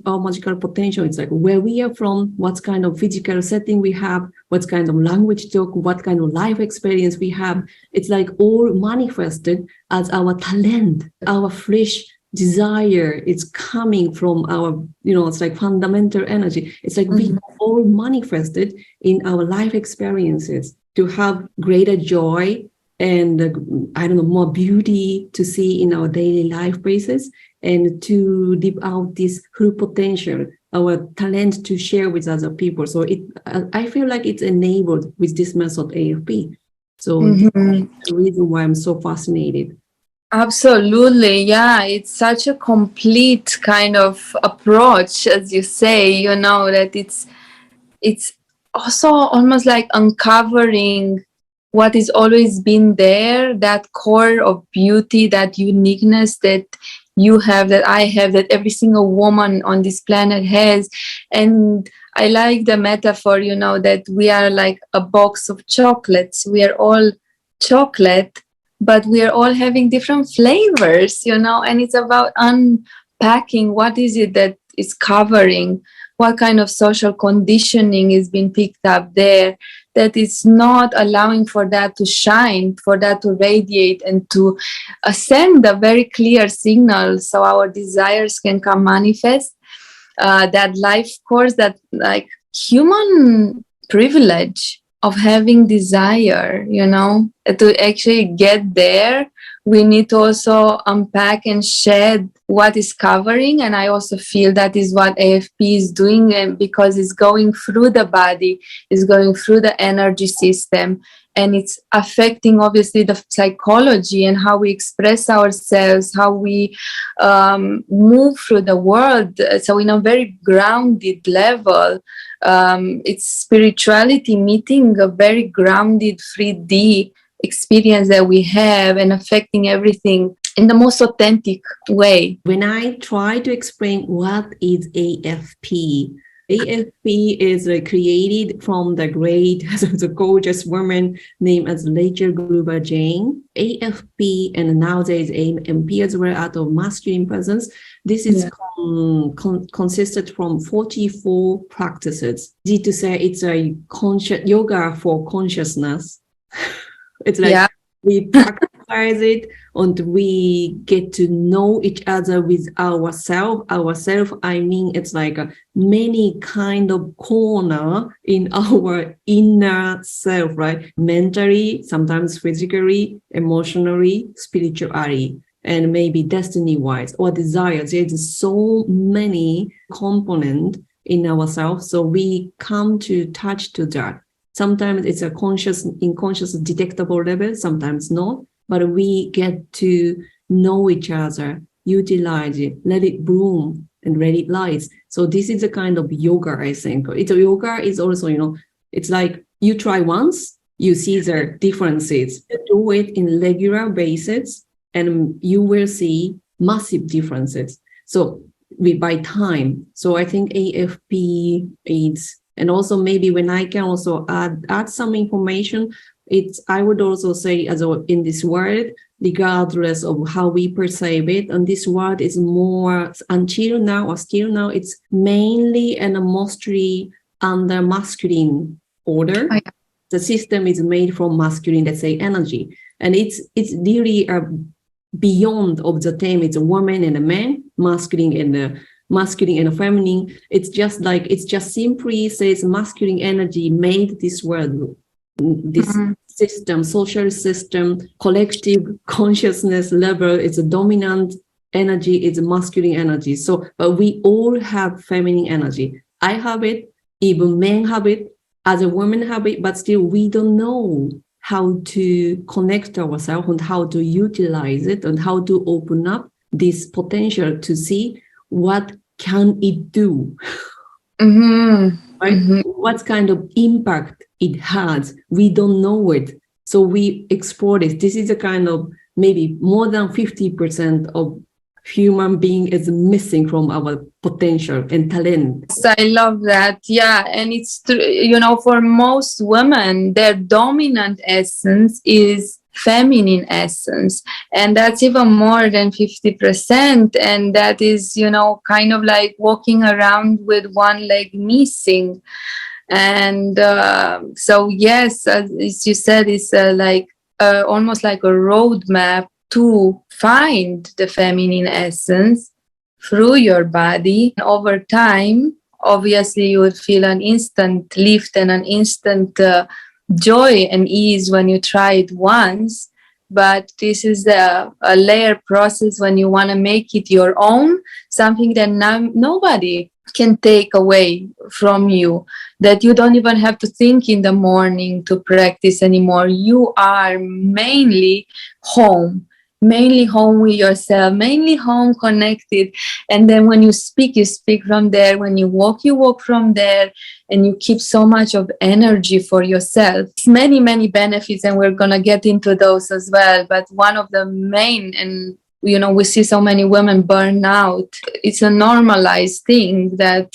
Our magical potential, it's like where we are from, what kind of physical setting we have, what kind of language talk, what kind of life experience we have. It's like all manifested as our talent, our fresh desire. It's coming from our, it's like fundamental energy. It's like we all manifested in our life experiences to have greater joy and more beauty to see in our daily life basis, and to live out this full potential, our talent to share with other people. So I feel like it's enabled with this method AFP. So this is the reason why I'm so fascinated. Absolutely. Yeah, it's such a complete kind of approach, as you say, that it's also almost like uncovering what is always been there, that core of beauty, that uniqueness that you have, that I have, that every single woman on this planet has. And I like the metaphor, that we are like a box of chocolates. We are all chocolate, but we are all having different flavors, and it's about unpacking what is it that is covering, what kind of social conditioning is being picked up there that is not allowing for that to shine, for that to radiate, and to send a very clear signal so our desires can come manifest. That life course, that like human privilege of having desire, to actually get there, we need to also unpack and shed what is covering. And I also feel that is what AFP is doing, and because it's going through the body, it's going through the energy system, and it's affecting obviously the psychology and how we express ourselves, how we move through the world. So in a very grounded level, it's spirituality meeting a very grounded 3D experience that we have, and affecting everything in the most authentic way. When I try to explain what is AFP, AFP is created from the great, the gorgeous woman named as Rachael Jayne. AFP and nowadays AMP as well, out of masculine presence. This is consisted from 44 practices. Easy to say, it's a yoga for consciousness. It's like we practice it and we get to know each other with ourselves. I mean, it's like many kind of corner in our inner self, right? Mentally, sometimes physically, emotionally, spiritually, and maybe destiny-wise or desires. There's so many components in ourselves. So we come to touch to that. Sometimes it's a unconscious detectable level, sometimes not, but we get to know each other, utilize it, let it bloom and let it rise. So this is a kind of yoga, I think. Yoga is also, it's like you try once, you see the differences. You do it in regular basis and you will see massive differences. So by time. So I think AFP is, and also maybe when I can also add some information, I would also say, as in this world, regardless of how we perceive it, and this world is more until now or still now, it's mainly and mostly under masculine order. Oh, yeah. The system is made from masculine, let's say, energy, and it's really beyond of the term. It's a woman and a man, masculine and a feminine. It's just simply says masculine energy made this world, this system, social system, collective consciousness level. It's a dominant energy, it's a masculine energy. So, but we all have feminine energy. I have it, even men have it, other women have it, but still we don't know how to connect ourselves and how to utilize it and how to open up this potential to see what can it do, right? What kind of impact it has. We don't know it. So we explore it. This is a kind of maybe more than 50% of human being is missing from our potential and talent. I love that. Yeah. And it's, for most women, their dominant essence is feminine essence, and that's even more than 50%, and that is, you know, kind of like walking around with one leg missing. And so yes, as you said, it's like almost like a roadmap to find the feminine essence through your body. And over time, obviously, you will feel an instant lift and an instant joy and ease when you try it once. But this is a layer process when you want to make it your own, something that nobody can take away from you, that you don't even have to think in the morning to practice anymore. You are mainly home with yourself, mainly home connected. And then when you speak from there. When you walk from there. And you keep so much of energy for yourself. Many benefits, and we're going to get into those as well. But one of the main, and you know, we see so many women burn out. It's a normalized thing that,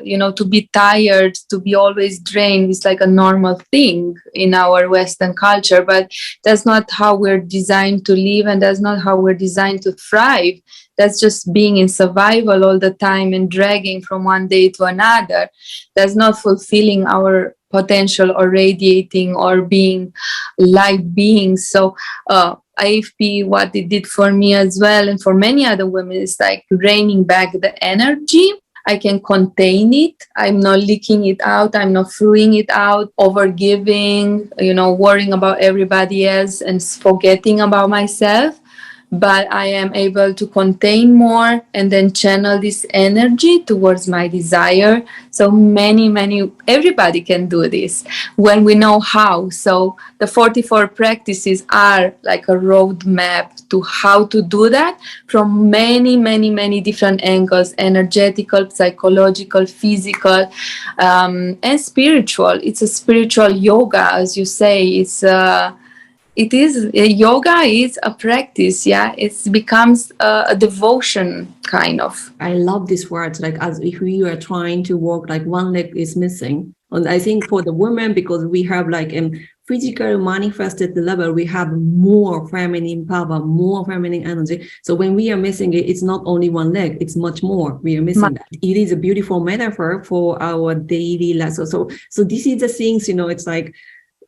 you know, to be tired, to be always drained is like a normal thing in our Western culture. But that's not how we're designed to live, and that's not how we're designed to thrive. That's just being in survival all the time and dragging from one day to another. That's not fulfilling our potential or radiating or being light beings. So, IFP, what it did for me as well, and for many other women, is like reining back the energy. I can contain it. I'm not leaking it out. I'm not throwing it out, overgiving, you know, worrying about everybody else and forgetting about myself. But I am able to contain more and then channel this energy towards my desire. So everybody can do this when we know how. So the 44 practices are like a roadmap to how to do that from many different angles: energetical, psychological, physical, and spiritual. It's a spiritual yoga, as you say. Yoga is a practice. It becomes a devotion, kind of. I love these words, like as if we are trying to walk, like one leg is missing. And I think for the women, because we have like physical manifested level, we have more feminine power, more feminine energy. So when we are missing it, it's not only one leg, it's much more. We are missing that. It is a beautiful metaphor for our daily life. So this is the things, you know, it's like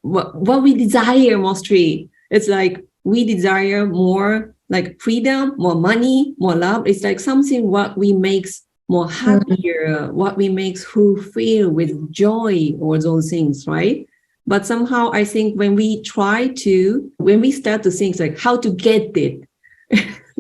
what we desire mostly. It's like we desire more like freedom, more money, more love. It's like something what we makes more happier, what we makes who feel with joy, or those things, right? But somehow I think when we start to think like how to get it,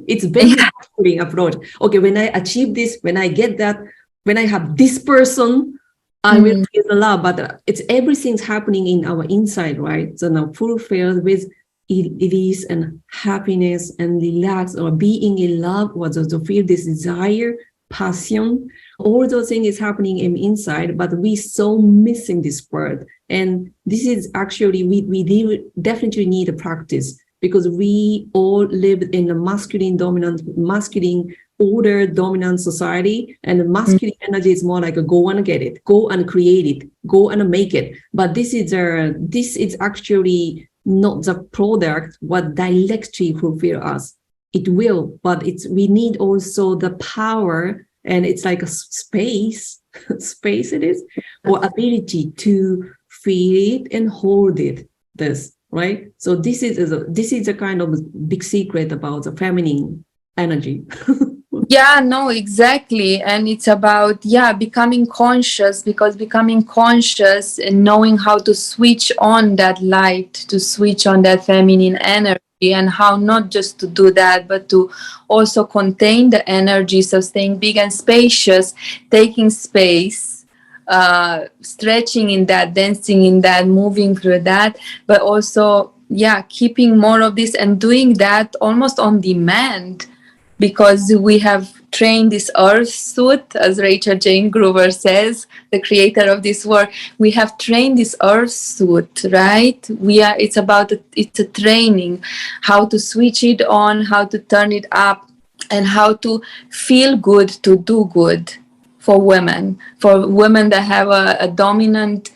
it's very masculine approach. Okay, when I achieve this, when I get that, when I have this person, I will feel the love. But it's everything's happening in our inside, right? So now fulfilled with ease and happiness and relax, or being in love, or to feel this desire, passion, all those things is happening inside, but we so missing this part. And this is actually, we definitely need a practice, because we all live in a masculine order dominant society, and the masculine energy is more like a go and get it, go and create it, go and make it. But this is actually not the product what directly fulfill us. It will, but we need also the power, and it's like a space it is, or ability to feel it and hold it. This, right? So this is a kind of big secret about the feminine energy. Yeah, no, exactly. And it's about, becoming conscious, because becoming conscious and knowing how to switch on that light, to switch on that feminine energy, and how not just to do that, but to also contain the energy. So staying big and spacious, taking space, stretching in that, dancing in that, moving through that, but also, keeping more of this and doing that almost on demand. Because we have trained this earth suit, as Rachael Jayne Gruber says, the creator of this work, we have trained this earth suit, right? It's a training, how to switch it on, how to turn it up, and how to feel good, to do good for women that have a dominant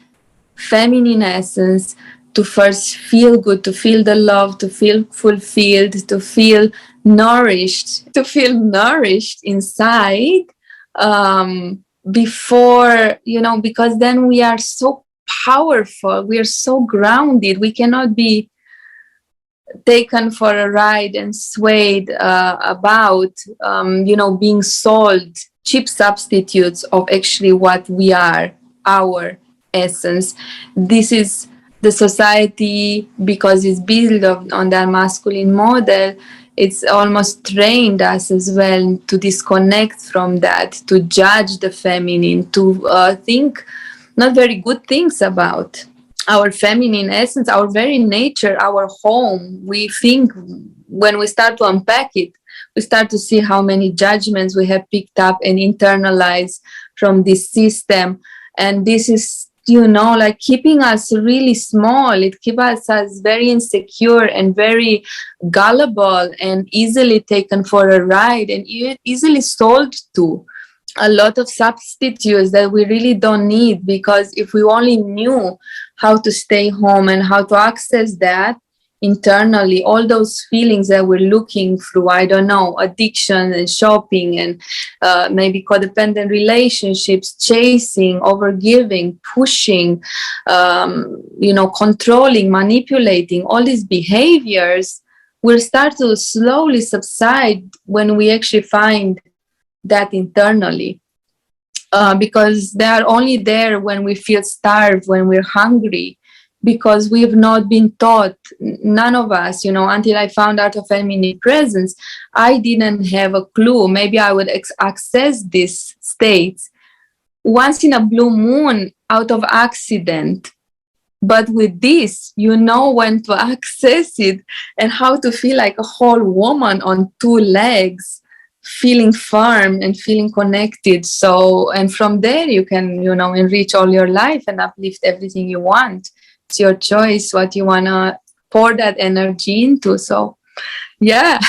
feminine essence, to first feel good, to feel the love, to feel fulfilled, to feel nourished inside, before, because then we are so powerful, we are so grounded, we cannot be taken for a ride and swayed about, being sold cheap substitutes of actually what we are, our essence. This is the society, because it's built on that masculine model. It's almost trained us as well to disconnect from that, to judge the feminine, to think not very good things about our feminine essence, our very nature, our home. We think, when we start to unpack it, we start to see how many judgments we have picked up and internalized from this system. And this is, like keeping us really small. It keeps us very insecure and very gullible and easily taken for a ride and easily sold to a lot of substitutes that we really don't need. Because if we only knew how to stay home and how to access that internally, all those feelings that we're looking through, I don't know, addiction and shopping and maybe codependent relationships, chasing, overgiving, pushing, controlling, manipulating, all these behaviors will start to slowly subside when we actually find that internally. Because they are only there when we feel starved, when we're hungry, because we've not been taught, none of us, until I found out of feminine presence, I didn't have a clue. Maybe I would access these states once in a blue moon out of accident. But with this, when to access it and how to feel like a whole woman on two legs, feeling firm and feeling connected. So, and from there you can, enrich all your life and uplift everything you want. It's your choice what you want to pour that energy into. So, yeah,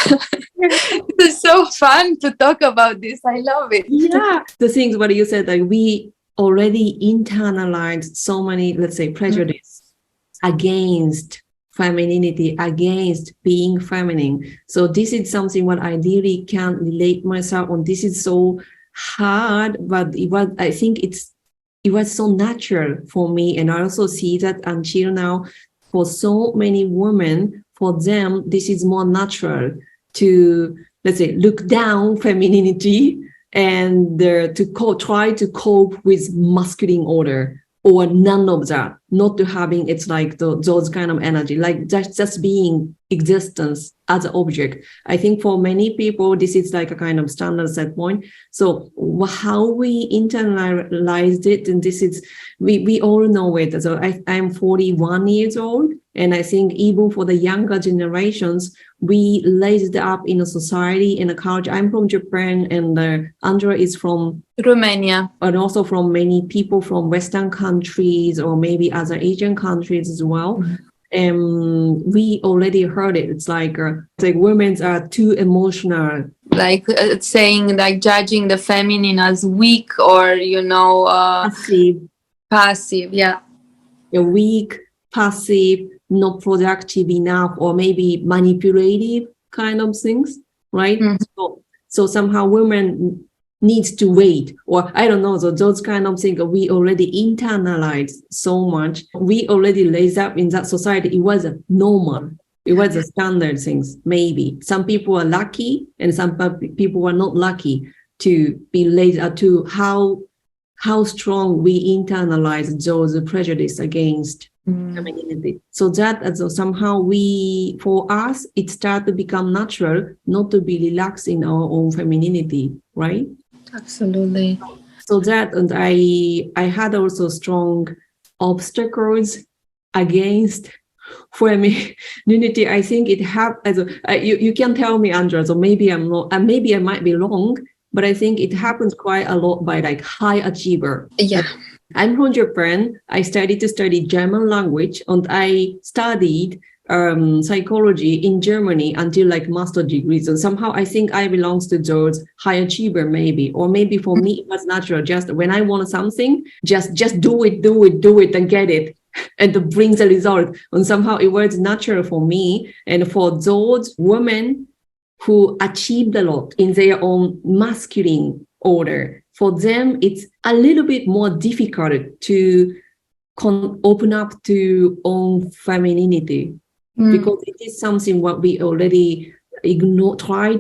it's so fun to talk about this. I love it. Yeah, the things what you said, like we already internalized so many, let's say, prejudice against femininity, against being feminine. So this is something what I really can't relate myself on. This is so hard, but I think it was so natural for me. And I also see that until now, for so many women, for them, this is more natural to, let's say, look down femininity and to try to cope with masculine order, or none of that, not to having it's like those kind of energy, like just being existence as an object. I think for many people, this is like a kind of standard set point. So how we internalized it, and this is, we all know it. So I'm 41 years old, and I think even for the younger generations, we raised up in a society, in a culture. I'm from Japan, and Andra is from Romania, and also from many people from Western countries or maybe other Asian countries as well. Mm-hmm. We already heard it. It's like women are too emotional. Like saying, like judging the feminine as weak or, passive. Yeah. Weak, passive, not productive enough, or maybe manipulative kind of things, right? Mm-hmm. So somehow women needs to wait, or I don't know, so those kind of things we already internalized so much. We already raised up in that society. It was normal. It was a standard things. Maybe some people are lucky and some people are not lucky to be raised up to how strong we internalize those prejudice against femininity. So that somehow for us, it started to become natural not to be relaxed in our own femininity, right? Absolutely. So that, and I had also strong obstacles against femininity. I think it happened. You can tell me, Andra. So maybe I'm not, and maybe I might be wrong, but I think it happens quite a lot by like high achiever. Yeah. I'm from Japan. I started to study German language, and I studied psychology in Germany until like master degree. So somehow I think I belong to those high achiever, maybe, or maybe for me it was natural. Just when I want something, just do it and get it. and brings a result. And somehow it was natural for me. And for those women who achieved a lot in their own masculine order, for them, it's a little bit more difficult to open up to own femininity, because it is something what we already try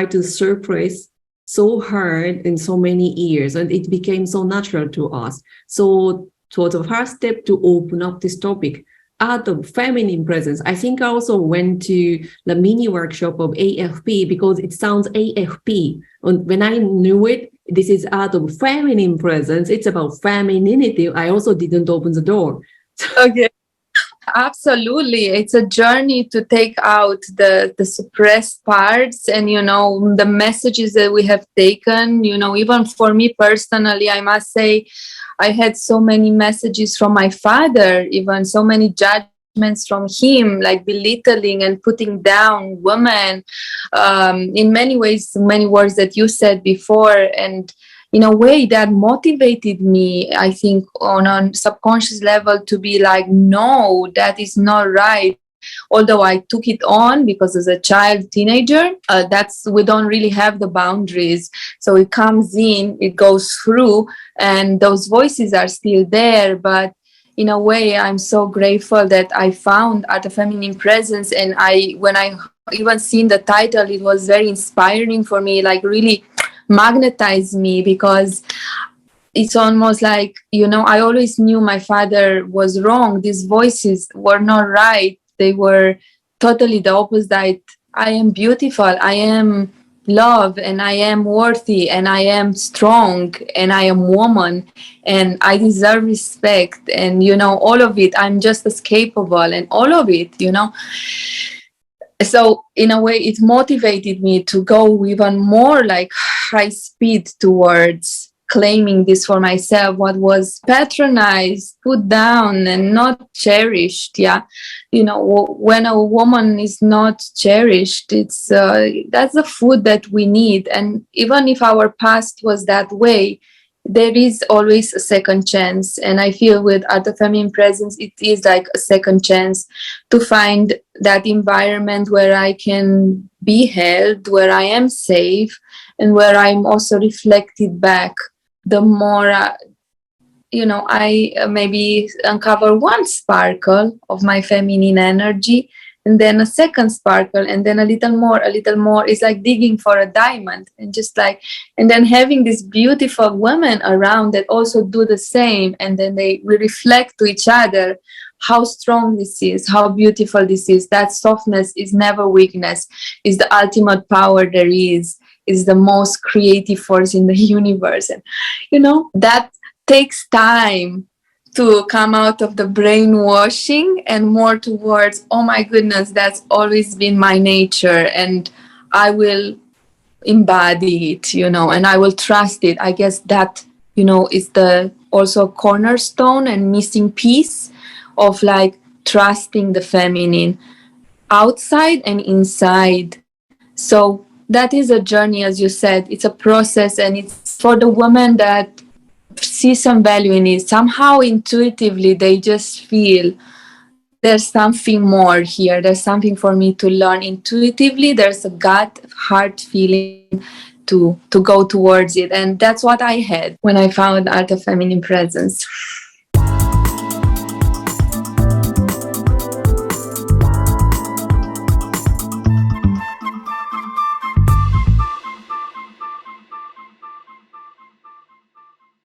to suppress so hard in so many years, and it became so natural to us. So the first step to open up this topic, art of feminine presence. I think I also went to the mini workshop of AFP because it sounds AFP. And when I knew it, this is art of feminine presence, it's about femininity, I also didn't open the door. Okay. Absolutely. It's a journey to take out the suppressed parts and, the messages that we have taken, even for me personally, I must say, I had so many messages from my father, even so many judgments from him, like belittling and putting down women, in many ways, many words that you said before. And in a way that motivated me, I think, on a subconscious level to be like, no, that is not right. Although I took it on because as a child, teenager, we don't really have the boundaries. So it comes in, it goes through, and those voices are still there. But in a way, I'm so grateful that I found Art of Feminine Presence. And when I even seen the title, it was very inspiring for me, like really magnetized me, because it's almost like, I always knew my father was wrong. These voices were not right. They were totally the opposite. I am beautiful, I am love, and I am worthy, and I am strong, and I am woman, and I deserve respect, and all of it. I'm just as capable, and all of it. So in a way, it motivated me to go even more like high speed towards claiming this for myself, what was patronized, put down, and not cherished. Yeah, when a woman is not cherished, it's that's the food that we need. And even if our past was that way, there is always a second chance. And I feel with Art of Feminine Presence, it is like a second chance to find that environment where I can be held, where I am safe, and where I'm also reflected back. The more, I maybe uncover one sparkle of my feminine energy, and then a second sparkle, and then a little more. It's like digging for a diamond, and and then having these beautiful women around that also do the same, and then we reflect to each other how strong this is, how beautiful this is. That softness is never weakness, is the ultimate power there is the most creative force in the universe. And that takes time to come out of the brainwashing and more towards, oh my goodness, that's always been my nature, and I will embody it, and I will trust it. I guess that, is the also cornerstone and missing piece of like trusting the feminine outside and inside. So that is a journey, as you said. It's a process, and it's for the woman that see some value in it. Somehow intuitively, they just feel there's something more here. There's something for me to learn intuitively. There's a gut, heart feeling to go towards it. And that's what I had when I found Art of Feminine Presence.